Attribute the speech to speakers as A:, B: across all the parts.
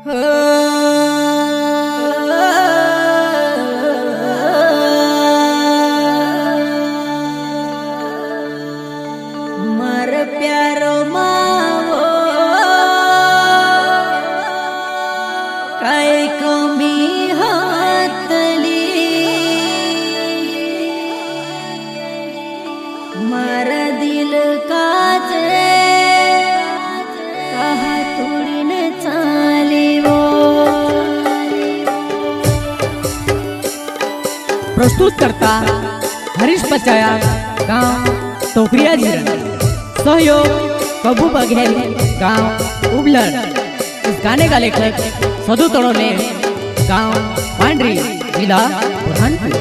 A: मार प्यारो मावो काय कमी हातली मार दिल काचे कहा तोड़ीने चाली वो।
B: प्रस्तुत करता हरीश पचाया गांव टोकरिया जीरण, सहयोग कबू बघेल गांव उबलर। इस गाने का लेखक सदू तोड़ोले गांव पांडरी जिला Burhanpur.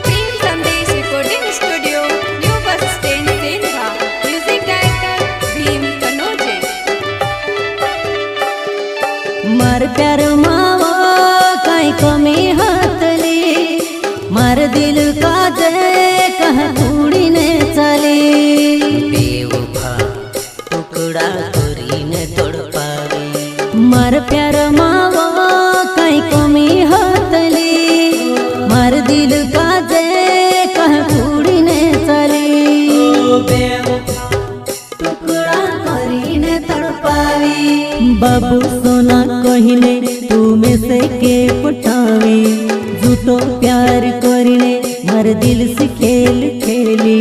C: Prem Sandesh recording studio new bus stand Sendhwa. Music director Bhim Kanoje.
A: मार प्यार मावो काय कमी हातली मार दिल काजे कहा तोड़ीने चाली
D: बेवफा टुकड़ा करीने तड़पावे।
A: मार प्यार मावो काय कमी हातली मार दिल काजे कहा तोड़ीने चाली टुकड़ा करीने तड़पावी। बाबू सोना कहिले तुमे से के पटावे झूठो प्यार करीने मार दिल से खेल खेली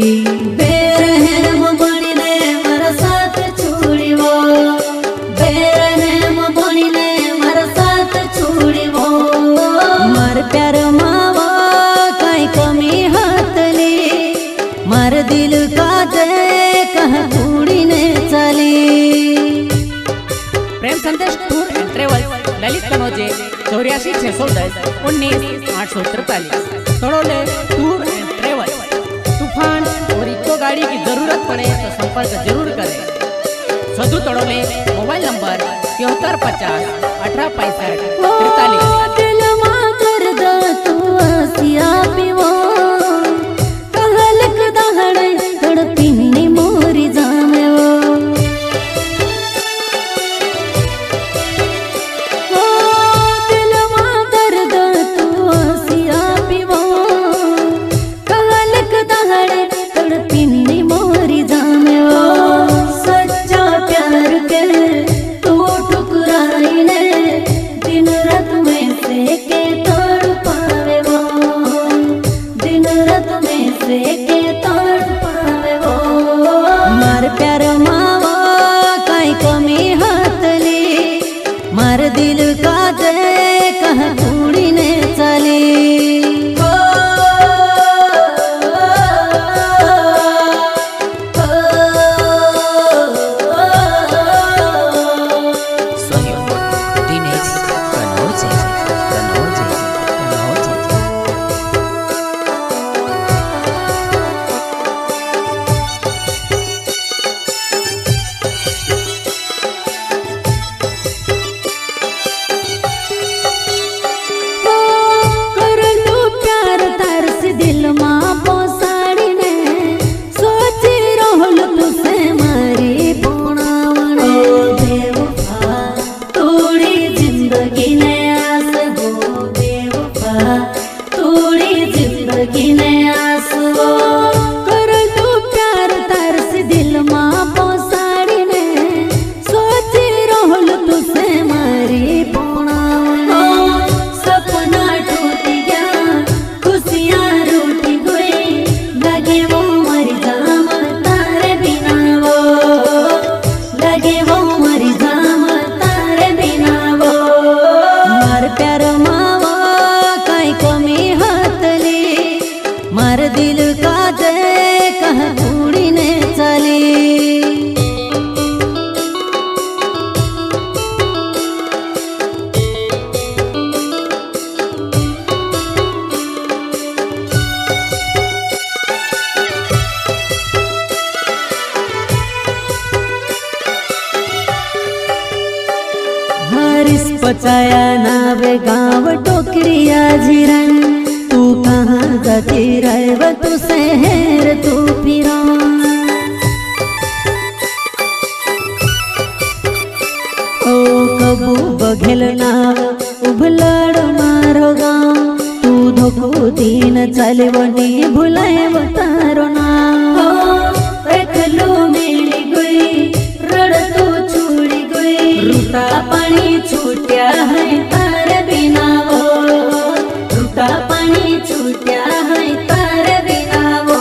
A: बेरहम बनीने मारा साथ छोड़ी वो बेरहम बनीने मारा साथ छोड़ी वो। मार प्यार मावा काय कमी हातली मार दिल काजे कहा तोड़ीने चाली।
B: Prem Sandesh tour and travel Lalit Kanoje 84-610-19-843। Todole tour and travel. तूफान और इको गाड़ी की जरूरत पड़े तो संपर्क जरूर करें। Sadu Todole mobile number 7350-1865-43।
A: दिल मां कर दो तू आसिया पीवो कहलक दहड़े तड़पिनी मोरी जामे वो। दिल मां कर दो तू आसिया पीवो कहलक दहड़े तड़पिनी मोरी जामे वो। सच्चा प्यार के तू ठुकराईने दिन रात में से के तोड़ पावे वो दिन रात में से के तोड़ पावे वो। मार प्यार मावा काय कमी हातली मार दिल काजे कहा तोड़ीने चाली।
D: सहयोग दिनेश कनोजे कनोजे कनोजे।
A: करलू प्यार तार से दिल मां पोसाड़ी ने सोची रोहल तुसे मारी पुणावणे बेवफा तोड़ी जिंदगी ने आस हो बेवफा तोड़ी जिंदगी ने आस हो। करलू प्यार तार से दिल मां पोसाड़ी ने सोची रोहल तुसे मारी पुणावणे। सपना टूट गया खुशियाँ रूठ गई लगे वो मर जाम तारे बिना वो लगे वो मर जाम तारे बिना वो। मार प्यार मावा काय कमी हातली मार दिल काजे कहा तोड़ीने चाली। हरीश पचाया नावे गाँव टोकरिया जीरण। तू कहाँ जाती रहे तू शहर तू फिरा ओ राखेल नाव उभलड मारो गाँव तू धोको दिन चलवनी भुलाएब तारो नाव एकलो मिली गई रड़ तू छुड़ी गई रूटा पानी छूट्या है तार बिना वो रूटा पानी छूट्या है तार बिना वो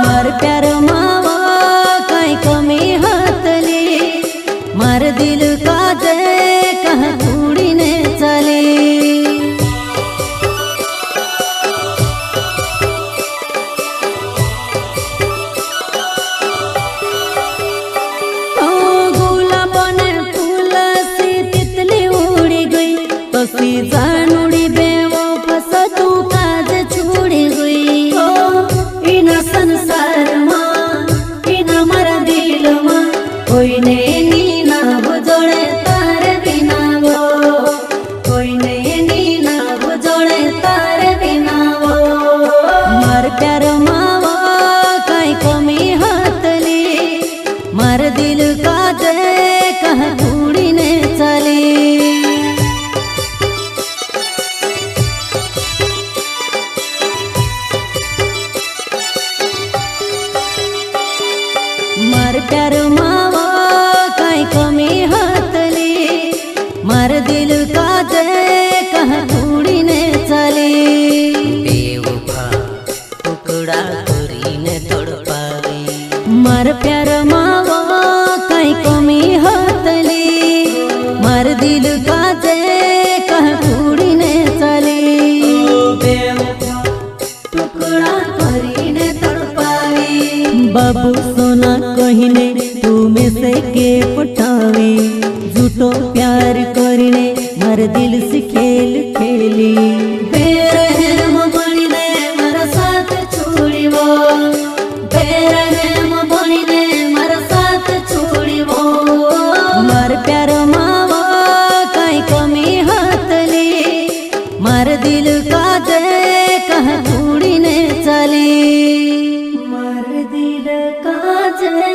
A: मार प्यार मावा काई कमी हातली मार दिल का जय कह थोड़ी ने चले सी जानुड़ी बेवो फस तू काज छूड़ी गई इन संसार मां इन मर दिल मां कोई ने नीना बुजोड़े तार बिना वो कोई ने नीना बुजोड़े तार बिना वो मार प्यार मावा काई कमी हातली मार दिल का जय कह थोड़ी ने चली मार प्यार मावा काई कमी हातली मार दिल का जय कह थोड़ी ने चली
D: बेवफा टुकड़ा करीने तड़पावे
A: मार प्यार मावा काई कमी हातली मार दिल का जय कह थोड़ी ने चली बेवफा टुकड़ा करीने तड़पावे बाबू सोना कहिने तुमे से के पटावे झूठो प्यार करिने मार दिल से खेल खेली बेरहम बनिने मारा साथ छोड़िवो बेरहम बनिने मारा साथ छोड़िवो मार प्यार मावा काई कमी हातली मार दिल का जय कह थोड़ी ने चली मार दिल का जय